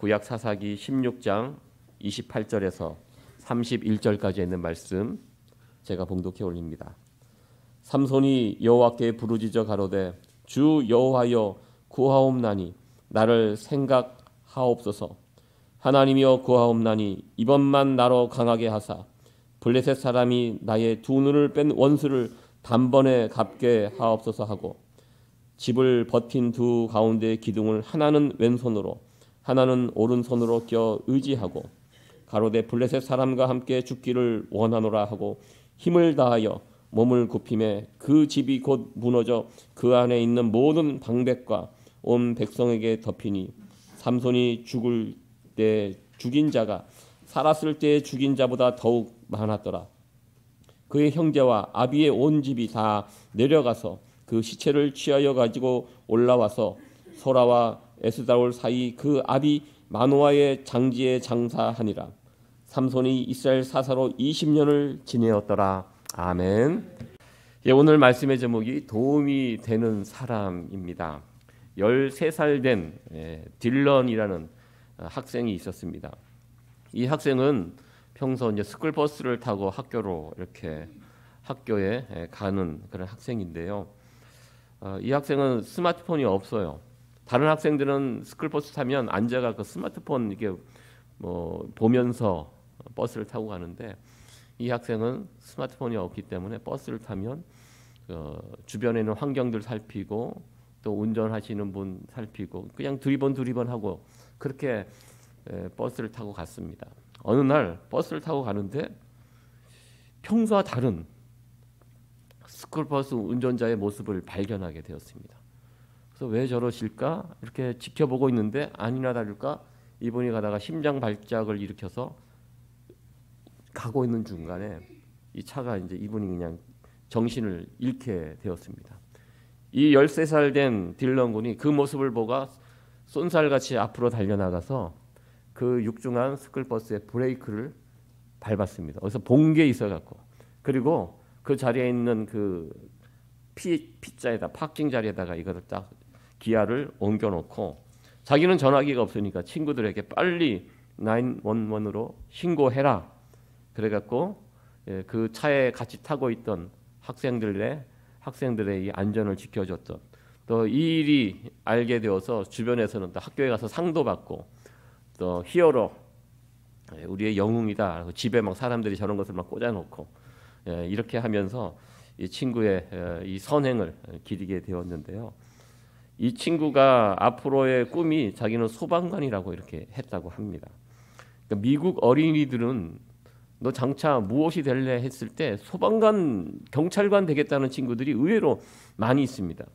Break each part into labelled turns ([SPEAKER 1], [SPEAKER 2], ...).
[SPEAKER 1] 구약 사사기 16장 28절에서 31절까지 있는 말씀 제가 봉독해 올립니다. 삼손이 여호와께 부르짖어 가로되 주 여호와여 구하옵나니 나를 생각하옵소서. 하나님이여 구하옵나니 이번만 나로 강하게 하사 블레셋 사람이 나의 두 눈을 뺀 원수를 단번에 갚게 하옵소서 하고 집을 버틴 두 가운데 기둥을 하나는 왼손으로 하나는 오른손으로 껴 의지하고 가로되 블레셋 사람과 함께 죽기를 원하노라 하고 힘을 다하여 몸을 굽힘에 그 집이 곧 무너져 그 안에 있는 모든 방백과 온 백성에게 덮이니 삼손이 죽을 때 죽인 자가 살았을 때 죽인 자보다 더욱 많았더라. 그의 형제와 아비의 온 집이 다 내려가서 그 시체를 취하여 가지고 올라와서 소라와 에스다올 사이 그 아비 마노아의 장지에 장사하니라. 삼손이 이스라엘 사사로 20년을 지내었더라. 아멘. 오늘 말씀의 제목이 도움이 되는 사람입니다. 13살 된 딜런이라는 학생이 있었습니다. 이 학생은 평소 이제 스쿨버스를 타고 학교에 가는 그런 학생인데요. 이 학생은 스마트폰이 없어요. 다른 학생들은 스쿨버스 타면 앉아가 그 스마트폰 이게 뭐 보면서 버스를 타고 가는데 이 학생은 스마트폰이 없기 때문에 버스를 타면 주변에 있는 환경들 살피고 또 운전하시는 분 살피고 그냥 두리번 하고 그렇게 버스를 타고 갔습니다. 어느 날 버스를 타고 가는데 평소와 다른 스쿨버스 운전자의 모습을 발견하게 되었습니다. 그래서 왜 저러실까 이렇게 지켜보고 있는데 아니나 다를까 이분이 가다가 심장 발작을 일으켜서 가고 있는 중간에 이 차가 이제 이분이 그냥 정신을 잃게 되었습니다. 이 13살 된 딜런 군이 그 모습을 보고 쏜살같이 앞으로 달려나가서 그 육중한 스쿨버스의 브레이크를 밟았습니다. 그래서 본 게 있어갖고 그리고 그 자리에 있는 그 P자에다 파킹 자리에다가 이것을 딱 기아를 옮겨놓고 자기는 전화기가 없으니까 친구들에게 빨리 911으로 신고해라. 그래갖고 그 차에 같이 타고 있던 학생들의 이 안전을 지켜줬던 또 이 일이 알게 되어서 주변에서는 또 학교에 가서 상도 받고 또 히어로 우리의 영웅이다. 집에 막 사람들이 저런 것을 막 꽂아놓고 이렇게 하면서 이 친구의 이 선행을 기리게 되었는데요. 이 친구가 앞으로의 꿈이 자기는 소방관이라고 이렇게 했다고 합니다. 그러니까 미국 어린이들은 너 장차 무엇이 될래 했을 때 소방관, 경찰관 되겠다는 친구들이 의외로 많이 있습니다.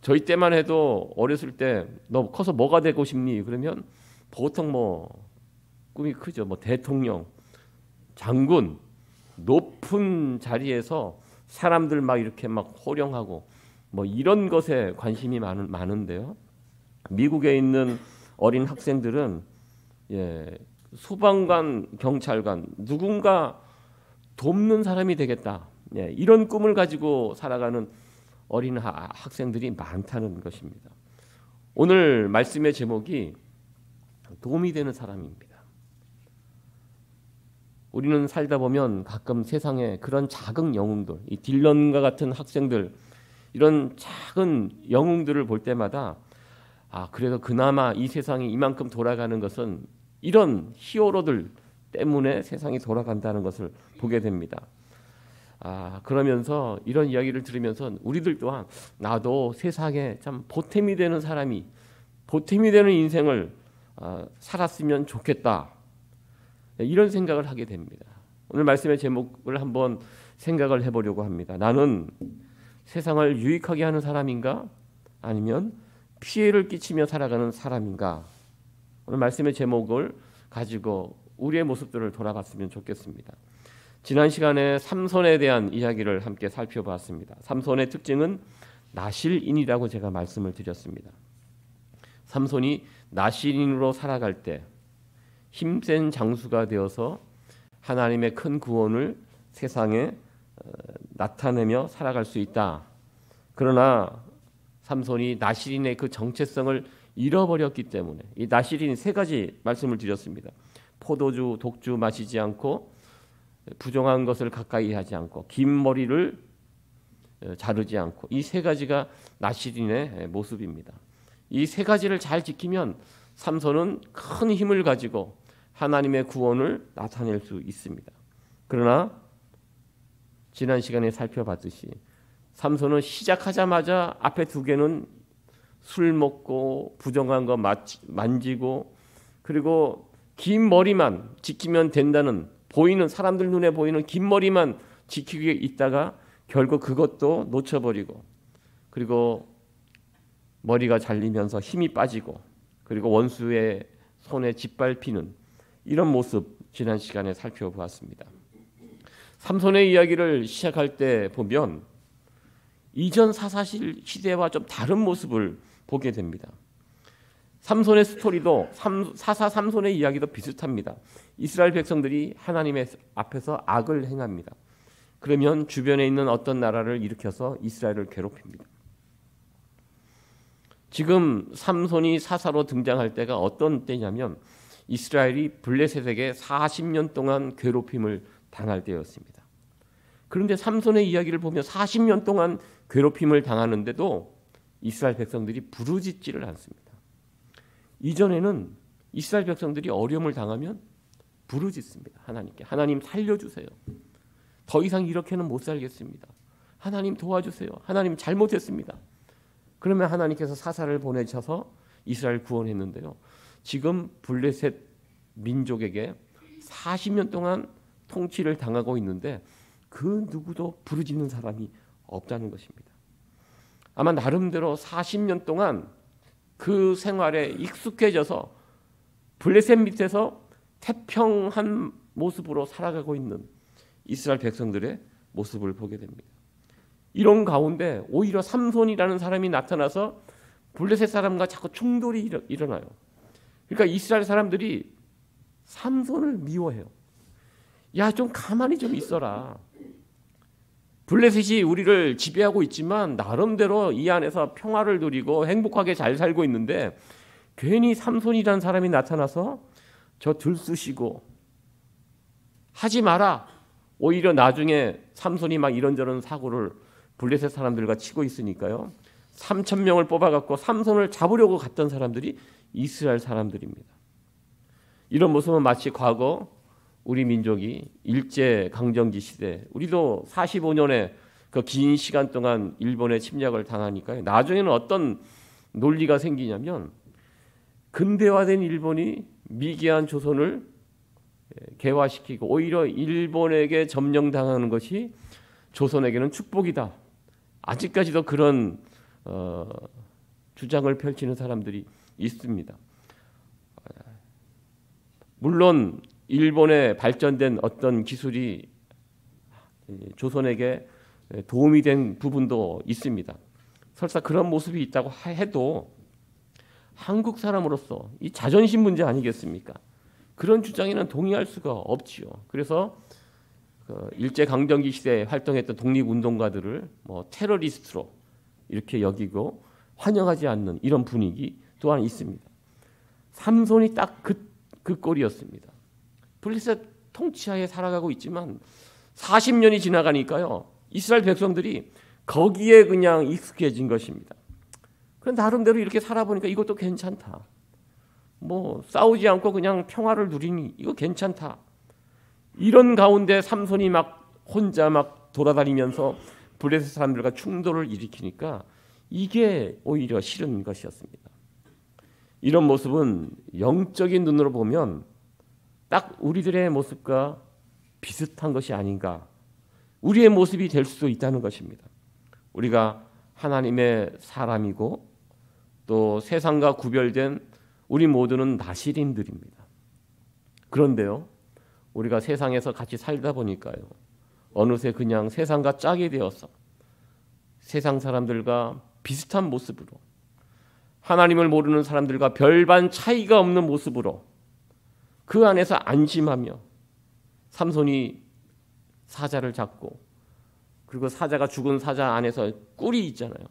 [SPEAKER 1] 저희 때만 해도 어렸을 때 너 커서 뭐가 되고 싶니? 그러면 보통 뭐 꿈이 크죠. 뭐 대통령, 장군, 높은 자리에서 사람들 막 이렇게 막 호령하고 뭐 이런 것에 관심이 많은데요. 미국에 있는 어린 학생들은 소방관, 경찰관, 누군가 돕는 사람이 되겠다. 이런 꿈을 가지고 살아가는 어린 학생들이 많다는 것입니다. 오늘 말씀의 제목이 도움이 되는 사람입니다. 우리는 살다 보면 가끔 세상에 그런 작은 영웅들, 이 딜런과 같은 학생들, 이런 작은 영웅들을 볼 때마다 그래도 그나마 이 세상이 이만큼 돌아가는 것은 이런 히어로들 때문에 세상이 돌아간다는 것을 보게 됩니다. 그러면서 이런 이야기를 들으면서 우리들 또한 나도 세상에 참 보탬이 되는 사람이, 보탬이 되는 인생을 살았으면 좋겠다. 이런 생각을 하게 됩니다. 오늘 말씀의 제목을 한번 생각을 해보려고 합니다. 나는 세상을 유익하게 하는 사람인가? 아니면 피해를 끼치며 살아가는 사람인가? 오늘 말씀의 제목을 가지고 우리의 모습들을 돌아봤으면 좋겠습니다. 지난 시간에 삼손에 대한 이야기를 함께 살펴봤습니다. 삼손의 특징은 나실인이라고 제가 말씀을 드렸습니다. 삼손이 나실인으로 살아갈 때 힘센 장수가 되어서 하나님의 큰 구원을 세상에 나타내며 살아갈 수 있다. 그러나 삼손이 나실인의 그 정체성을 잃어버렸기 때문에 이 나시린 세 가지 말씀을 드렸습니다. 포도주, 독주 마시지 않고 부정한 것을 가까이 하지 않고 긴 머리를 자르지 않고 이 세 가지가 나시린의 모습입니다. 이 세 가지를 잘 지키면 삼손은 큰 힘을 가지고 하나님의 구원을 나타낼 수 있습니다. 그러나 지난 시간에 살펴봤듯이 삼손은 시작하자마자 앞에 두 개는 술 먹고 부정한 거 만지고 그리고 긴 머리만 지키면 된다는 보이는 사람들 눈에 보이는 긴 머리만 지키고 있다가 결국 그것도 놓쳐버리고 그리고 머리가 잘리면서 힘이 빠지고 그리고 원수의 손에 짓밟히는 이런 모습 지난 시간에 살펴보았습니다. 삼손의 이야기를 시작할 때 보면 이전 사사실 시대와 좀 다른 모습을 보게 됩니다. 삼손의 스토리도 사사 삼손의 이야기도 비슷합니다. 이스라엘 백성들이 하나님의 앞에서 악을 행합니다. 그러면 주변에 있는 어떤 나라를 일으켜서 이스라엘을 괴롭힙니다. 지금 삼손이 사사로 등장할 때가 어떤 때냐면 이스라엘이 블레셋에게 40년 동안 괴롭힘을 당할 때였습니다. 그런데 삼손의 이야기를 보면 40년 동안 괴롭힘을 당하는데도 이스라엘 백성들이 부르짖지를 않습니다. 이전에는 이스라엘 백성들이 어려움을 당하면 부르짖습니다. 하나님께. 하나님 살려주세요. 더 이상 이렇게는 못 살겠습니다. 하나님 도와주세요. 하나님 잘못했습니다. 그러면 하나님께서 사사를 보내셔서 이스라엘 구원했는데요. 지금 블레셋 민족에게 40년 동안 통치를 당하고 있는데 그 누구도 부르짖는 사람이 없다는 것입니다. 아마 나름대로 40년 동안 그 생활에 익숙해져서 블레셋 밑에서 태평한 모습으로 살아가고 있는 이스라엘 백성들의 모습을 보게 됩니다. 이런 가운데 오히려 삼손이라는 사람이 나타나서 블레셋 사람과 자꾸 충돌이 일어나요. 그러니까 이스라엘 사람들이 삼손을 미워해요. 야, 좀 가만히 좀 있어라. 블레셋이 우리를 지배하고 있지만 나름대로 이 안에서 평화를 누리고 행복하게 잘 살고 있는데 괜히 삼손이라는 사람이 나타나서 저 들쑤시고 하지 마라. 오히려 나중에 삼손이 막 이런저런 사고를 블레셋 사람들과 치고 있으니까요. 3,000명을 뽑아갖고 삼손을 잡으려고 갔던 사람들이 이스라엘 사람들입니다. 이런 모습은 마치 과거 우리 민족이 일제강점기 시대 우리도 45년의 그 긴 시간 동안 일본의 침략을 당하니까요. 나중에는 어떤 논리가 생기냐면 근대화된 일본이 미개한 조선을 개화시키고 오히려 일본에게 점령당하는 것이 조선에게는 축복이다. 아직까지도 그런 주장을 펼치는 사람들이 있습니다. 물론 일본의 발전된 어떤 기술이 조선에게 도움이 된 부분도 있습니다. 설사 그런 모습이 있다고 해도 한국 사람으로서 이 자존심 문제 아니겠습니까? 그런 주장에는 동의할 수가 없지요. 그래서 일제강점기 시대에 활동했던 독립운동가들을 테러리스트로 이렇게 여기고 환영하지 않는 이런 분위기 또한 있습니다. 삼손이 딱 그 꼴이었습니다. 블레셋 통치하에 살아가고 있지만 40년이 지나가니까요. 이스라엘 백성들이 거기에 그냥 익숙해진 것입니다. 그럼 나름대로 이렇게 살아보니까 이것도 괜찮다. 싸우지 않고 그냥 평화를 누리니 이거 괜찮다. 이런 가운데 삼손이 막 혼자 막 돌아다니면서 블레셋 사람들과 충돌을 일으키니까 이게 오히려 싫은 것이었습니다. 이런 모습은 영적인 눈으로 보면 딱 우리들의 모습과 비슷한 것이 아닌가. 우리의 모습이 될 수도 있다는 것입니다. 우리가 하나님의 사람이고 또 세상과 구별된 우리 모두는 나시린들입니다. 그런데요. 우리가 세상에서 같이 살다 보니까요. 어느새 그냥 세상과 짝이 되어서 세상 사람들과 비슷한 모습으로 하나님을 모르는 사람들과 별반 차이가 없는 모습으로 그 안에서 안심하며 삼손이 사자를 잡고 그리고 사자가 죽은 사자 안에서 꿀이 있잖아요.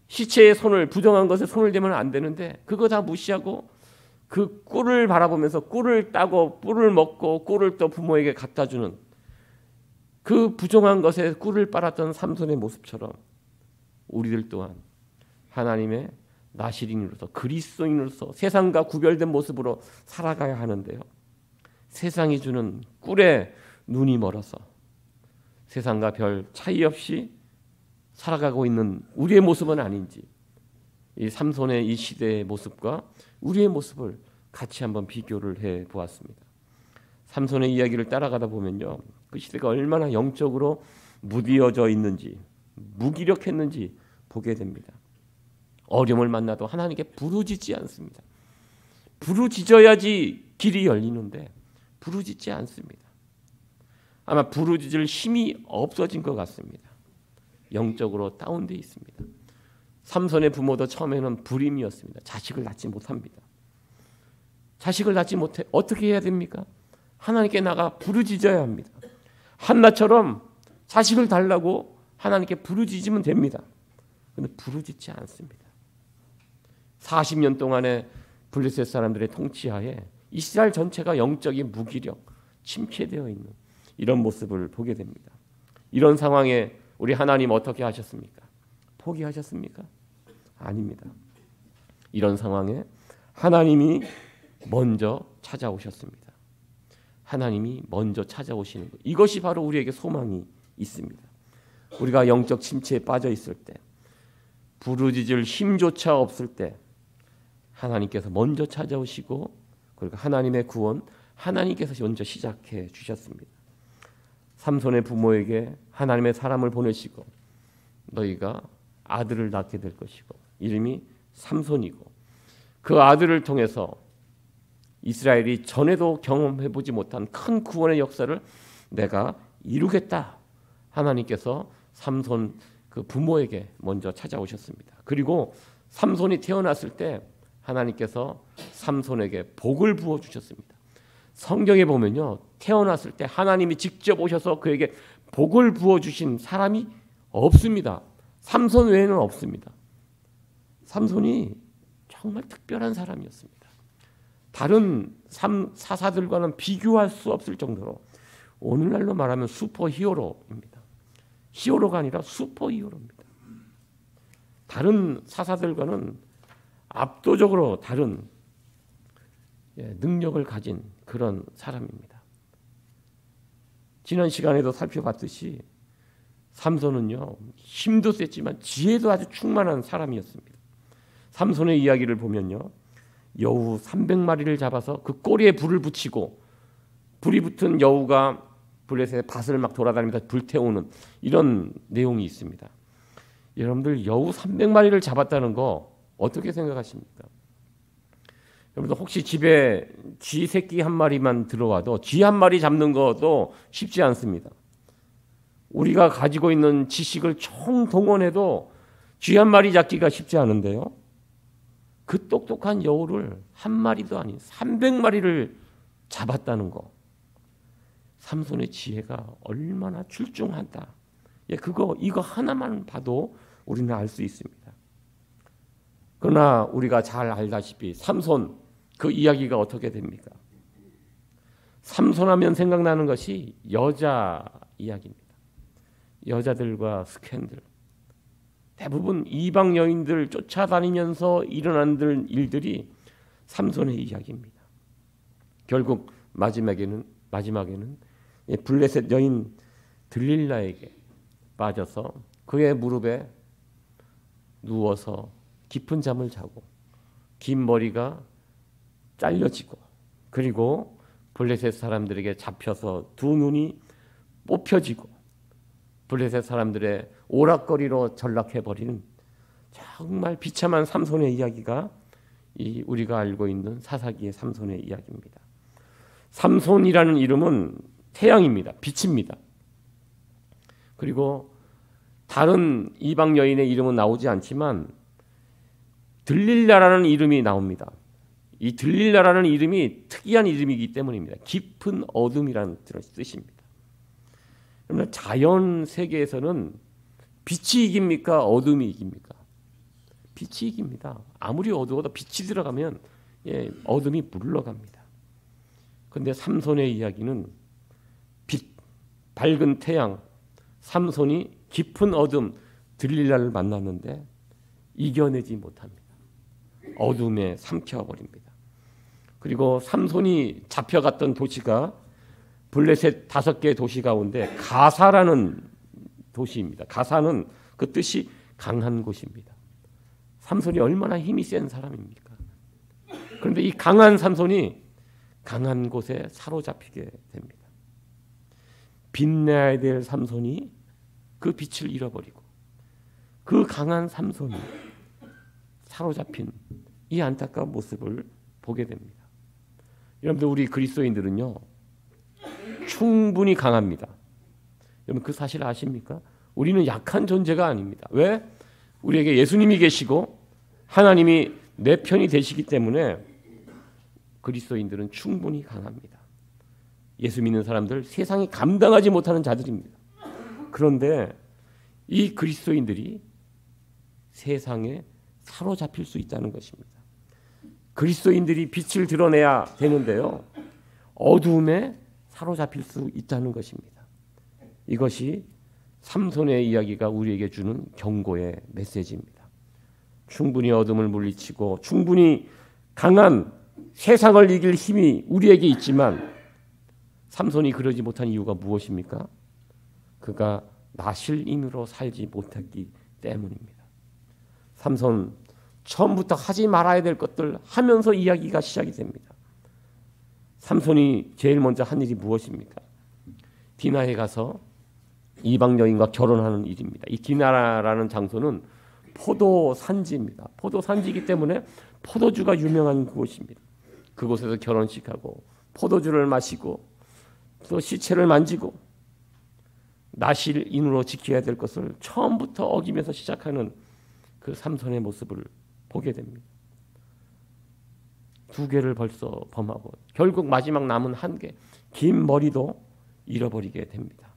[SPEAKER 1] 시체의 손을 부정한 것에 손을 대면 안 되는데 그거 다 무시하고 그 꿀을 바라보면서 꿀을 따고 꿀을 먹고 꿀을 또 부모에게 갖다 주는 그 부정한 것에 꿀을 빨았던 삼손의 모습처럼 우리들 또한 하나님의 나실인으로서 그리스도인으로서 세상과 구별된 모습으로 살아가야 하는데요. 세상이 주는 꿀에 눈이 멀어서 세상과 별 차이 없이 살아가고 있는 우리의 모습은 아닌지 이 삼손의 이 시대의 모습과 우리의 모습을 같이 한번 비교를 해 보았습니다. 삼손의 이야기를 따라가다 보면요. 그 시대가 얼마나 영적으로 무디어져 있는지 무기력했는지 보게 됩니다. 어려움을 만나도 하나님께 부르짖지 않습니다. 부르짖어야지 길이 열리는데 부르짖지 않습니다. 아마 부르짖을 힘이 없어진 것 같습니다. 영적으로 다운돼 있습니다. 삼손의 부모도 처음에는 불임이었습니다. 자식을 낳지 못합니다. 자식을 낳지 못해 어떻게 해야 됩니까? 하나님께 나가 부르짖어야 합니다. 한나처럼 자식을 달라고 하나님께 부르짖으면 됩니다. 그런데 부르짖지 않습니다. 40년 동안의 블레셋 사람들의 통치하에 이스라엘 전체가 영적인 무기력, 침체되어 있는 이런 모습을 보게 됩니다. 이런 상황에 우리 하나님 어떻게 하셨습니까? 포기하셨습니까? 아닙니다. 이런 상황에 하나님이 먼저 찾아오셨습니다. 하나님이 먼저 찾아오시는 것. 이것이 바로 우리에게 소망이 있습니다. 우리가 영적 침체에 빠져 있을 때, 부르짖을 힘조차 없을 때 하나님께서 먼저 찾아오시고 그리고 하나님의 구원, 하나님께서 먼저 시작해 주셨습니다. 삼손의 부모에게 하나님의 사람을 보내시고 너희가 아들을 낳게 될 것이고 이름이 삼손이고 그 아들을 통해서 이스라엘이 전에도 경험해보지 못한 큰 구원의 역사를 내가 이루겠다. 하나님께서 삼손 그 부모에게 먼저 찾아오셨습니다. 그리고 삼손이 태어났을 때 하나님께서 삼손에게 복을 부어 주셨습니다. 성경에 보면요, 태어났을 때 하나님이 직접 오셔서 그에게 복을 부어 주신 사람이 없습니다. 삼손 외에는 없습니다. 삼손이 정말 특별한 사람이었습니다. 다른 사사들과는 비교할 수 없을 정도로 오늘날로 말하면 슈퍼 히어로입니다. 히어로가 아니라 슈퍼 히어로입니다. 다른 사사들과는 압도적으로 다른 능력을 가진 그런 사람입니다. 지난 시간에도 살펴봤듯이 삼손은요, 힘도 셌지만 지혜도 아주 충만한 사람이었습니다. 삼손의 이야기를 보면요, 여우 300마리를 잡아서 그 꼬리에 불을 붙이고 불이 붙은 여우가 블레셋의 밭을 막 돌아다니면서 불태우는 이런 내용이 있습니다. 여러분들 여우 300마리를 잡았다는 거 어떻게 생각하십니까? 여러분들 혹시 집에 쥐 새끼 한 마리만 들어와도 쥐 한 마리 잡는 것도 쉽지 않습니다. 우리가 가지고 있는 지식을 총동원해도 쥐 한 마리 잡기가 쉽지 않은데요. 그 똑똑한 여우를 한 마리도 아닌 300마리를 잡았다는 거. 삼손의 지혜가 얼마나 출중하다. 이거 하나만 봐도 우리는 알 수 있습니다. 그러나 우리가 잘 알다시피 삼손 그 이야기가 어떻게 됩니까? 삼손하면 생각나는 것이 여자 이야기입니다. 여자들과 스캔들. 대부분 이방 여인들 쫓아다니면서 일어난 일들이 삼손의 이야기입니다. 결국 마지막에는 블레셋 여인 들릴라에게 빠져서 그의 무릎에 누워서 깊은 잠을 자고 긴 머리가 잘려지고 그리고 블레셋 사람들에게 잡혀서 두 눈이 뽑혀지고 블레셋 사람들의 오락거리로 전락해버리는 정말 비참한 삼손의 이야기가 우리가 알고 있는 사사기의 삼손의 이야기입니다. 삼손이라는 이름은 태양입니다. 빛입니다. 그리고 다른 이방 여인의 이름은 나오지 않지만 들릴라라는 이름이 나옵니다. 이 들릴라라는 이름이 특이한 이름이기 때문입니다. 깊은 어둠이라는 뜻입니다. 그러면 자연 세계에서는 빛이 이깁니까? 어둠이 이깁니까? 빛이 이깁니다. 아무리 어두워도 빛이 들어가면 어둠이 물러갑니다. 그런데 삼손의 이야기는 빛, 밝은 태양, 삼손이 깊은 어둠 들릴라를 만났는데 이겨내지 못합니다. 어둠에 삼켜버립니다. 그리고 삼손이 잡혀갔던 도시가 블레셋 5개 도시 가운데 가사라는 도시입니다. 가사는 그 뜻이 강한 곳입니다. 삼손이 얼마나 힘이 센 사람입니까? 그런데 이 강한 삼손이 강한 곳에 사로잡히게 됩니다. 빛내야 될 삼손이 그 빛을 잃어버리고 그 강한 삼손이 사로잡힌 이 안타까운 모습을 보게 됩니다. 여러분들, 우리 그리스도인들은요 충분히 강합니다. 여러분, 그 사실 아십니까? 우리는 약한 존재가 아닙니다. 왜? 우리에게 예수님이 계시고 하나님이 내 편이 되시기 때문에 그리스도인들은 충분히 강합니다. 예수 믿는 사람들 세상이 감당하지 못하는 자들입니다. 그런데 이 그리스도인들이 세상에 사로잡힐 수 있다는 것입니다. 그리스도인들이 빛을 드러내야 되는데요, 어두움에 사로잡힐 수 있다는 것입니다. 이것이 삼손의 이야기가 우리에게 주는 경고의 메시지입니다. 충분히 어둠을 물리치고 충분히 강한 세상을 이길 힘이 우리에게 있지만 삼손이 그러지 못한 이유가 무엇입니까? 그가 나실인으로 살지 못했기 때문입니다. 삼손 처음부터 하지 말아야 될 것들 하면서 이야기가 시작이 됩니다. 삼손이 제일 먼저 한 일이 무엇입니까? 디나에 가서 이방 여인과 결혼하는 일입니다. 이 디나라는 장소는 포도 산지입니다. 포도 산지이기 때문에 포도주가 유명한 곳입니다. 그곳에서 결혼식하고 포도주를 마시고 또 시체를 만지고 나실인으로 지켜야 될 것을 처음부터 어기면서 시작하는 그 삼손의 모습을 보게 됩니다. 2개를 벌써 범하고 결국 마지막 남은 1개, 긴 머리도 잃어버리게 됩니다.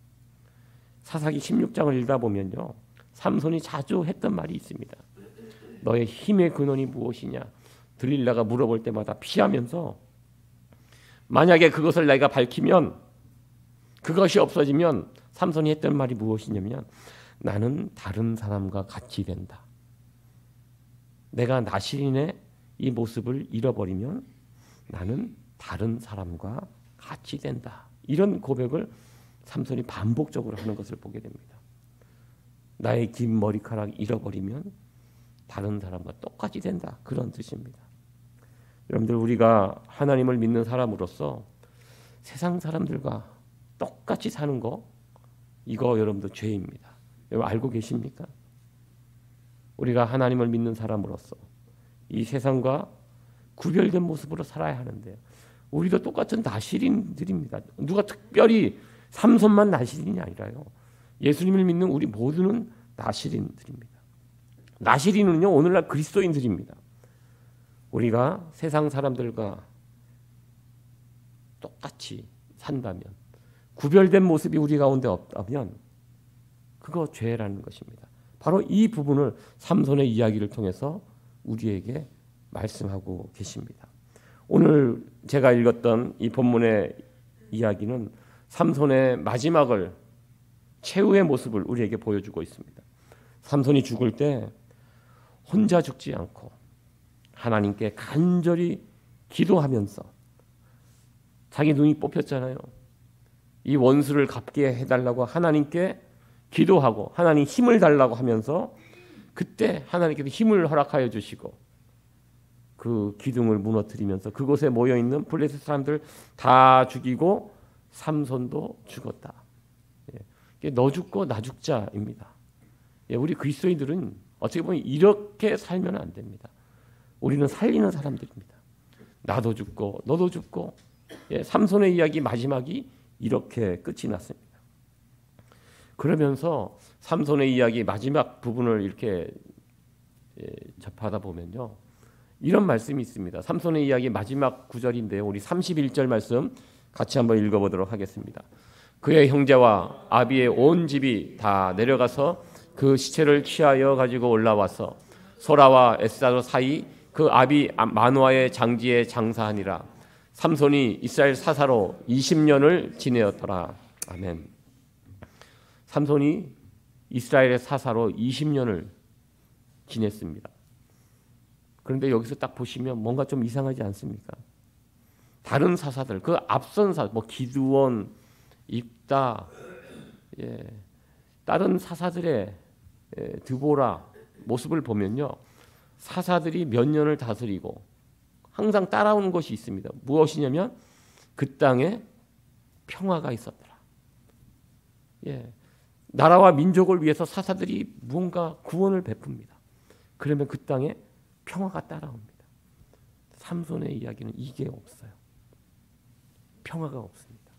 [SPEAKER 1] 사사기 16장을 읽다 보면요, 삼손이 자주 했던 말이 있습니다. 너의 힘의 근원이 무엇이냐? 들릴라가 물어볼 때마다 피하면서 만약에 그것을 내가 밝히면, 그것이 없어지면 삼손이 했던 말이 무엇이냐면 나는 다른 사람과 같이 된다. 내가 나실인의 이 모습을 잃어버리면 나는 다른 사람과 같이 된다. 이런 고백을 삼손이 반복적으로 하는 것을 보게 됩니다. 나의 긴 머리카락 잃어버리면 다른 사람과 똑같이 된다. 그런 뜻입니다. 여러분들, 우리가 하나님을 믿는 사람으로서 세상 사람들과 똑같이 사는 거, 이거 여러분들 죄입니다. 여러분 알고 계십니까? 우리가 하나님을 믿는 사람으로서 이 세상과 구별된 모습으로 살아야 하는데 우리도 똑같은 나실인들입니다. 누가 특별히 삼손만 나실인이 아니라요, 예수님을 믿는 우리 모두는 나실인들입니다. 나실인은요, 오늘날 그리스도인들입니다. 우리가 세상 사람들과 똑같이 산다면, 구별된 모습이 우리 가운데 없다면 그거 죄라는 것입니다. 바로 이 부분을 삼손의 이야기를 통해서 우리에게 말씀하고 계십니다. 오늘 제가 읽었던 이 본문의 이야기는 삼손의 마지막을, 최후의 모습을 우리에게 보여주고 있습니다. 삼손이 죽을 때 혼자 죽지 않고 하나님께 간절히 기도하면서, 자기 눈이 뽑혔잖아요. 이 원수를 갚게 해달라고 하나님께 기도하고 하나님 힘을 달라고 하면서 그때 하나님께서 힘을 허락하여 주시고 그 기둥을 무너뜨리면서 그곳에 모여있는 블레셋 사람들 다 죽이고 삼손도 죽었다. 너 죽고 나 죽자입니다. 우리 그리스도인들은 어떻게 보면 이렇게 살면 안 됩니다. 우리는 살리는 사람들입니다. 나도 죽고 너도 죽고. 삼손의 이야기 마지막이 이렇게 끝이 났습니다. 그러면서 삼손의 이야기 마지막 부분을 이렇게 접하다 보면요, 이런 말씀이 있습니다. 삼손의 이야기 마지막 구절인데요, 우리 31절 말씀 같이 한번 읽어보도록 하겠습니다. 그의 형제와 아비의 온 집이 다 내려가서 그 시체를 취하여 가지고 올라와서 소라와 에스다로 사이 그 아비 마노아의 장지에 장사하니라. 삼손이 이스라엘 사사로 20년을 지내었더라. 아멘. 삼손이 이스라엘의 사사로 20년을 지냈습니다. 그런데 여기서 딱 보시면 뭔가 좀 이상하지 않습니까? 다른 사사들, 그 앞선 사사, 뭐 기드온, 입다, 다른 사사들의 드보라 모습을 보면요, 사사들이 몇 년을 다스리고 항상 따라오는 것이 있습니다. 무엇이냐면 그 땅에 평화가 있었더라. 나라와 민족을 위해서 사사들이 무언가 구원을 베풉니다. 그러면 그 땅에 평화가 따라옵니다. 삼손의 이야기는 이게 없어요. 평화가 없습니다.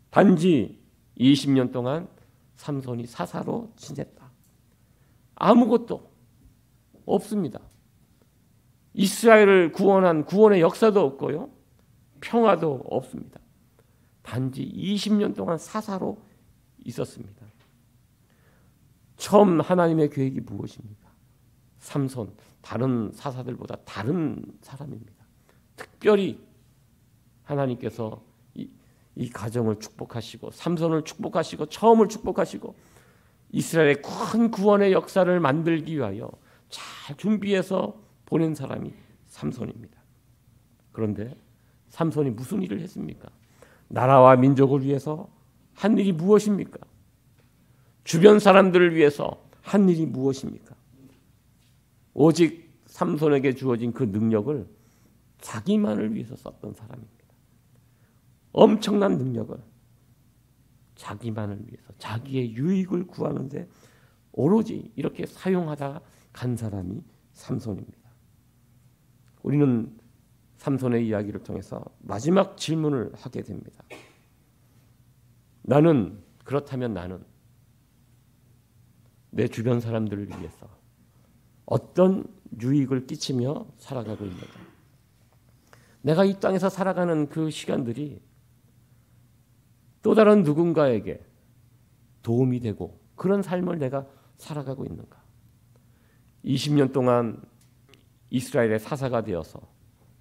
[SPEAKER 1] 단지 20년 동안 삼손이 사사로 지냈다. 아무것도 없습니다. 이스라엘을 구원한 구원의 역사도 없고요. 평화도 없습니다. 단지 20년 동안 사사로 있었습니다. 처음 하나님의 계획이 무엇입니까? 삼손, 다른 사사들보다 다른 사람입니다. 특별히 하나님께서 이 가정을 축복하시고 삼손을 축복하시고 처음을 축복하시고 이스라엘의 큰 구원의 역사를 만들기 위하여 잘 준비해서 보낸 사람이 삼손입니다. 그런데 삼손이 무슨 일을 했습니까? 나라와 민족을 위해서 한 일이 무엇입니까? 주변 사람들을 위해서 한 일이 무엇입니까? 오직 삼손에게 주어진 그 능력을 자기만을 위해서 썼던 사람입니다. 엄청난 능력을 자기만을 위해서 자기의 유익을 구하는데 오로지 이렇게 사용하다가 간 사람이 삼손입니다. 우리는 삼손의 이야기를 통해서 마지막 질문을 하게 됩니다. 그렇다면 나는 내 주변 사람들을 위해서 어떤 유익을 끼치며 살아가고 있는가? 내가 이 땅에서 살아가는 그 시간들이 또 다른 누군가에게 도움이 되고 그런 삶을 내가 살아가고 있는가? 20년 동안 이스라엘의 사사가 되어서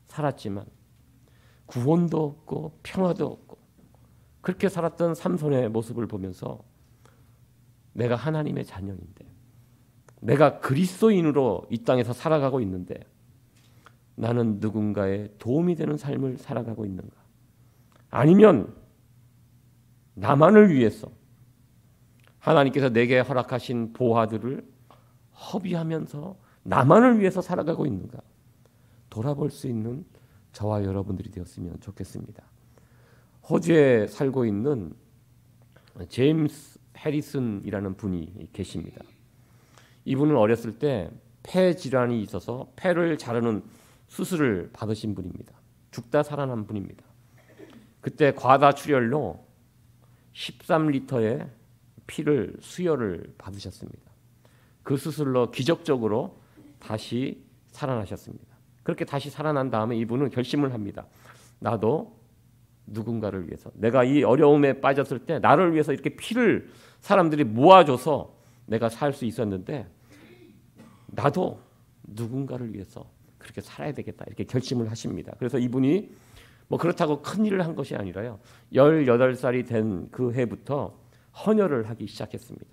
[SPEAKER 1] 살았지만 구원도 없고 평화도 없고 그렇게 살았던 삼손의 모습을 보면서 내가 하나님의 자녀인데 내가 그리스도인으로 이 땅에서 살아가고 있는데 나는 누군가의 도움이 되는 삶을 살아가고 있는가? 아니면 나만을 위해서 하나님께서 내게 허락하신 보화들을 허비하면서 나만을 위해서 살아가고 있는가? 돌아볼 수 있는 저와 여러분들이 되었으면 좋겠습니다. 호주에 살고 있는 제임스 해리슨이라는 분이 계십니다. 이분은 어렸을 때 폐 질환이 있어서 폐를 자르는 수술을 받으신 분입니다. 죽다 살아난 분입니다. 그때 과다 출혈로 13리터의 피를 수혈을 받으셨습니다. 그 수술로 기적적으로 다시 살아나셨습니다. 그렇게 다시 살아난 다음에 이분은 결심을 합니다. 나도 누군가를 위해서 내가 이 어려움에 빠졌을 때 나를 위해서 이렇게 피를 사람들이 모아줘서 내가 살 수 있었는데 나도 누군가를 위해서 그렇게 살아야 되겠다 이렇게 결심을 하십니다. 그래서 이분이 뭐 그렇다고 큰 일을 한 것이 아니라요. 18살이 된 그 해부터 헌혈을 하기 시작했습니다.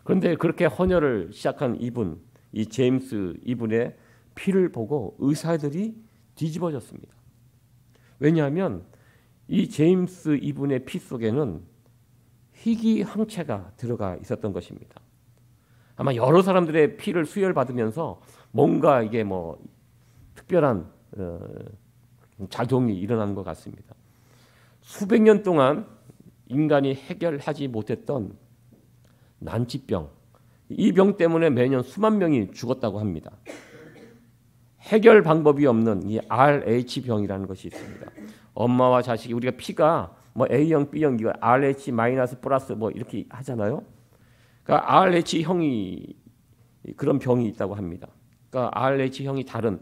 [SPEAKER 1] 그런데 그렇게 헌혈을 시작한 이분, 이 제임스 이분의 피를 보고 의사들이 뒤집어졌습니다. 왜냐하면 이 제임스 이분의 피 속에는 희귀 항체가 들어가 있었던 것입니다. 아마 여러 사람들의 피를 수혈받으면서 뭔가 이게 뭐 특별한 작용이 일어나는 것 같습니다. 수백 년 동안 인간이 해결하지 못했던 난치병, 이 병 때문에 매년 수만 명이 죽었다고 합니다. 해결 방법이 없는 이 RH병이라는 것이 있습니다. 엄마와 자식이 우리가 피가 뭐 A형, B형, RH 마이너스 플러스 뭐 이렇게 하잖아요. 그러니까 RH형이 그런 병이 있다고 합니다. 그러니까 RH형이 다른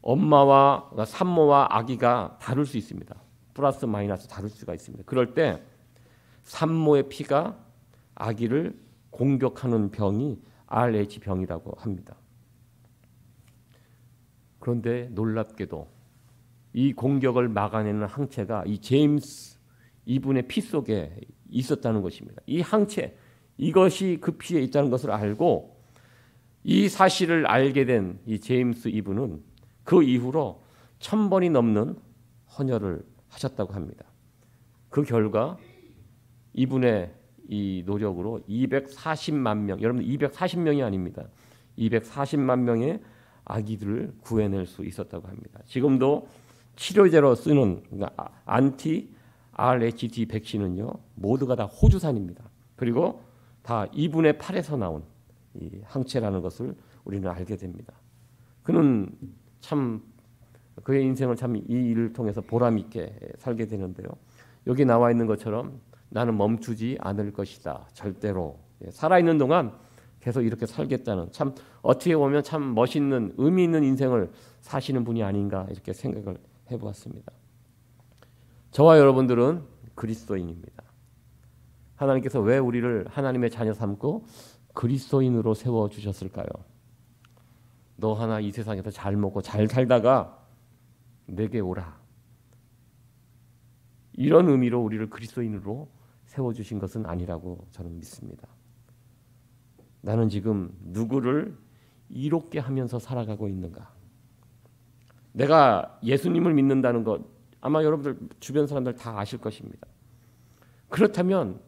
[SPEAKER 1] 엄마와 그러니까 산모와 아기가 다를 수 있습니다. 플러스 마이너스 다를 수가 있습니다. 그럴 때 산모의 피가 아기를 공격하는 병이 RH병이라고 합니다. 그런데 놀랍게도 이 공격을 막아내는 항체가 이 제임스 이분의 피 속에 있었다는 것입니다. 이 항체, 이것이 그 피에 있다는 것을 알고 이 사실을 알게 된 이 제임스 이분은 그 이후로 1000번이 넘는 헌혈을 하셨다고 합니다. 그 결과 이분의 이 노력으로 240만 명, 여러분 240명이 아닙니다. 240만 명의 아기들을 구해낼 수 있었다고 합니다. 지금도 치료제로 쓰는 안티 RHD 백신은요 모두가 다 호주산입니다. 그리고 다 이분의 팔에서 나온 이 항체라는 것을 우리는 알게 됩니다. 그는 참 그의 인생을 참 이 일을 통해서 보람 있게 살게 되는데요. 여기 나와 있는 것처럼 나는 멈추지 않을 것이다. 절대로 살아있는 동안 계속 이렇게 살겠다는 참 어떻게 보면 참 멋있는 의미 있는 인생을 사시는 분이 아닌가 이렇게 생각을 해보았습니다. 저와 여러분들은 그리스도인입니다. 하나님께서 왜 우리를 하나님의 자녀 삼고 그리스도인으로 세워주셨을까요? 너 하나 이 세상에서 잘 먹고 잘 살다가 내게 오라. 이런 의미로 우리를 그리스도인으로 세워주신 것은 아니라고 저는 믿습니다. 나는 지금 누구를 이롭게 하면서 살아가고 있는가? 내가 예수님을 믿는다는 것 아마 여러분들 주변 사람들 다 아실 것입니다. 그렇다면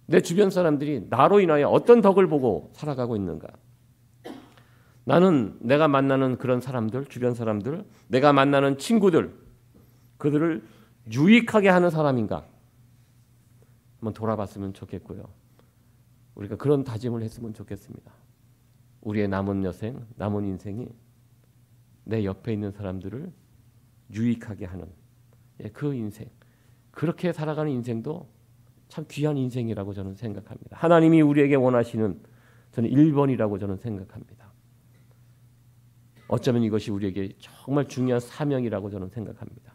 [SPEAKER 1] 내 주변 사람들이 나로 인하여 어떤 덕을 보고 살아가고 있는가? 나는 내가 만나는 그런 사람들, 주변 사람들, 내가 만나는 친구들, 그들을 유익하게 하는 사람인가? 한번 돌아봤으면 좋겠고요. 우리가 그런 다짐을 했으면 좋겠습니다. 우리의 남은 여생, 남은 인생이 내 옆에 있는 사람들을 유익하게 하는 그 인생, 그렇게 살아가는 인생도 참 귀한 인생이라고 저는 생각합니다. 하나님이 우리에게 원하시는 저는 1번이라고 저는 생각합니다. 어쩌면 이것이 우리에게 정말 중요한 사명이라고 저는 생각합니다.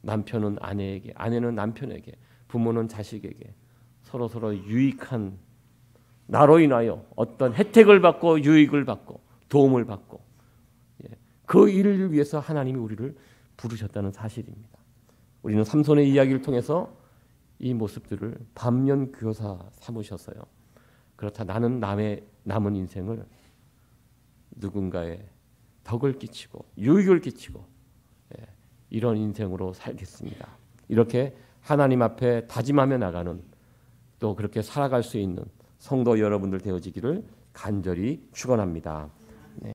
[SPEAKER 1] 남편은 아내에게, 아내는 남편에게, 부모는 자식에게 서로 유익한, 나로 인하여 어떤 혜택을 받고 유익을 받고 도움을 받고 그 일을 위해서 하나님이 우리를 부르셨다는 사실입니다. 우리는 삼손의 이야기를 통해서 이 모습들을 반면교사 삼으셨어요. 그렇다 나는 남의 남은 인생을 누군가의 덕을 끼치고 유익을 끼치고 이런 인생으로 살겠습니다. 이렇게 하나님 앞에 다짐하며 나가는, 또 그렇게 살아갈 수 있는 성도 여러분들 되어지기를 간절히 축원합니다.